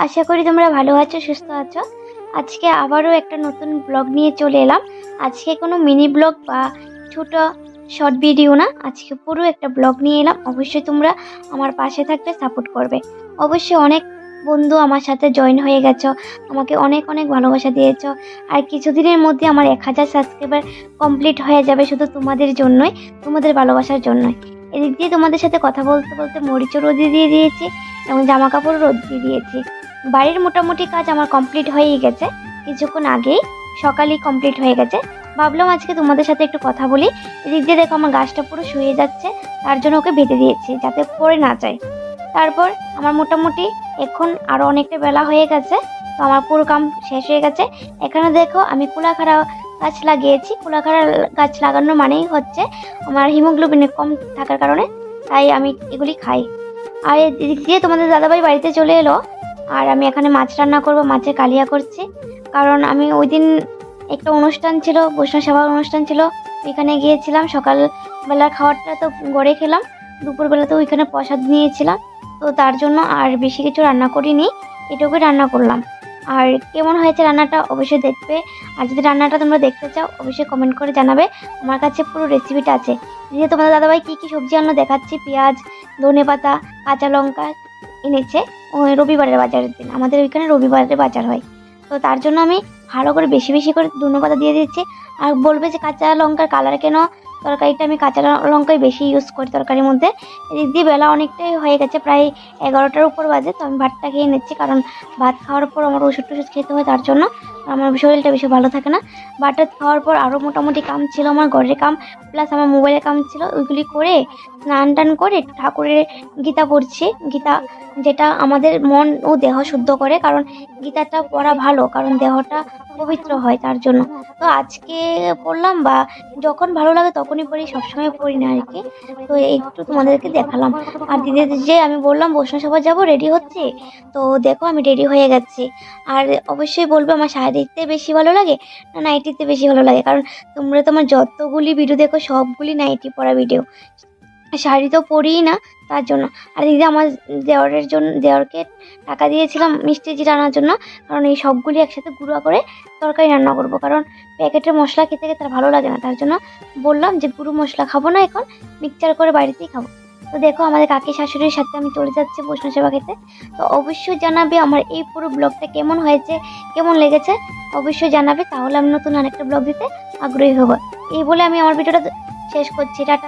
আশা করি তোমরা ভালো আছো, সুস্থ আছো। আজকে আবারও একটা নতুন ব্লগ নিয়ে চলে এলাম। আজকে কোনো মিনি ব্লগ বা ছোট শর্ট ভিডিও না, আজকে পুরো একটা ব্লগ নিয়ে এলাম। অবশ্যই তোমরা আমার পাশে থাকবে, সাপোর্ট করবে। অবশ্যই অনেক বন্ধু আমার সাথে জয়েন হয়ে গেছো, আমাকে অনেক অনেক ভালোবাসা দিয়েছো। আর কিছুদিনের মধ্যে আমার 1000 সাবস্ক্রাইবার কমপ্লিট হয়ে যাবে, শুধু তোমাদের জন্যই, তোমাদের ভালোবাসার জন্যই। এদিক দিয়ে তোমাদের সাথে কথা বলতে বলতে মরিচও রোদে দিয়ে দিয়েছি এবং জামা কাপড় রোদ দিয়ে দিয়েছি। বাড়ির মোটামুটি কাজ আমার কমপ্লিট হয়েই গেছে, কিছুক্ষণ আগেই সকালেই কমপ্লিট হয়ে গেছে। ভাবলাম আজকে তোমাদের সাথে একটু কথা বলি। এদিক দিয়ে দেখো আমার গাছটা পুরো শুয়ে যাচ্ছে, তার জন্য ওকে বেঁধে দিয়েছি যাতে পড়ে না যায়। তারপর আমার মোটামুটি এখন আরও অনেকটা বেলা হয়ে গেছে, তো আমার পুরো কাম শেষ হয়ে গেছে। এখানে দেখো আমি কুলাখাড়া গাছ লাগিয়েছি। কুলাখাড়া গাছ লাগানো মানেই হচ্ছে আমার হিমোগ্লোবিন কম থাকার কারণে, তাই আমি এগুলি খাই। আর এদিক দিয়ে তোমাদের দাদাভাই বাড়িতে চলে এলো, আর আমি এখানে মাছ রান্না করব, মাছের কালিয়া করছি। কারণ আমি ওই দিন একটা অনুষ্ঠান ছিল, বৈষ্ণব সেবা অনুষ্ঠান ছিল, ওইখানে গিয়েছিলাম। সকালবেলার খাবারটা তো গড়ে খেলাম, দুপুরবেলা তো ওইখানে প্রসাদ নিয়েছিলাম, তো তার জন্য আর বেশি কিছু রান্না করিনি, এটুকুই রান্না করলাম। আর কেমন হয়েছে রান্নাটা অবশ্যই দেখবে। আর যদি রান্নাটা তোমরা দেখতে চাও অবশ্যই কমেন্ট করে জানাবে, আমার কাছে পুরো রেসিপিটা আছে। যে তোমাদের দাদাভাই কী কী সবজি আনলো দেখাচ্ছি। পেঁয়াজ, ধনেপাতা, কাঁচা লঙ্কা এনেছে ওই রবিবারের বাজারের দিন, আমাদের ওইখানে রবিবারের বাজার হয়, তো তার জন্য আমি ভালো করে বেশি বেশি করে ধনেপাতা দিয়ে দিচ্ছি। আর বলবে যে কাঁচা লঙ্কার কালার কেন, তরকারিটা আমি কাঁচা লঙ্কাই বেশি ইউজ করি তরকারির মধ্যে। এদিক দিয়ে বেলা অনেকটাই হয়ে গেছে, প্রায় 11টার উপর বাজে, তো আমি ভাতটা খেয়ে নিচ্ছি। কারণ ভাত খাওয়ার পর আমার ওষুধ টষুধ খেতে হয়, তার জন্য আমার শরীরটা বেশি ভালো থাকে না। ভাতটা খাওয়ার পর আরও মোটামুটি কাম ছিল, আমার ঘরের কাম প্লাস আমার মোবাইলের কাম ছিল, ওইগুলি করে স্নান টান করে ঠাকুরের গীতা পড়ছি। গীতা যেটা আমাদের মন ও দেহ শুদ্ধ করে, কারণ গীতাটা পড়া ভালো, কারণ দেহটা পবিত্র হয়, তার জন্য। তো আজকে পড়লাম, বা যখন ভালো লাগে তখনই পড়ি, সবসময় পড়ি না আর কি। তো একটু তোমাদেরকে দেখালাম। আর দিদি যে আমি বললাম বৈষ্ণব সভা যাবো, রেডি হচ্ছে, তো দেখো আমি রেডি হয়ে যাচ্ছি। আর অবশ্যই বলবো আমার শাড়িতে বেশি ভালো লাগে না নাইটিতে বেশি ভালো লাগে, কারণ তোমরা তোমার যতগুলি ভিডিও দেখো সবগুলি নাইটি পরা ভিডিও, শাড়ি তো পরিই না, তার জন্য। আর দিদি আমার দেওরকে টাকা দিয়েছিলাম মিষ্টি জিরা আনার জন্য, কারণ এই সবগুলি একসাথে গুঁড়া করে তরকারি রান্না করব, কারণ প্যাকেটের মশলা খেতে খেতে তার ভালো লাগে না, তার জন্য বললাম যে গুঁড়ো মশলা খাবো না, এখন মিক্সচার করে বাড়িতেই খাবো। তো দেখো আমাদের কাকি শাশুড়ির সাথে আমি চলে যাচ্ছি বৈষ্ণব সেবা খেতে। তো অবশ্যই জানাবে আমার এই পুরো ব্লগটা কেমন হয়েছে, কেমন লেগেছে অবশ্যই জানাবে, তাহলে আমি নতুন আরেকটা ব্লগ দিতে আগ্রহী হব। এই বলে আমি আমার ভিডিওটা শেষ করছি। টাটা।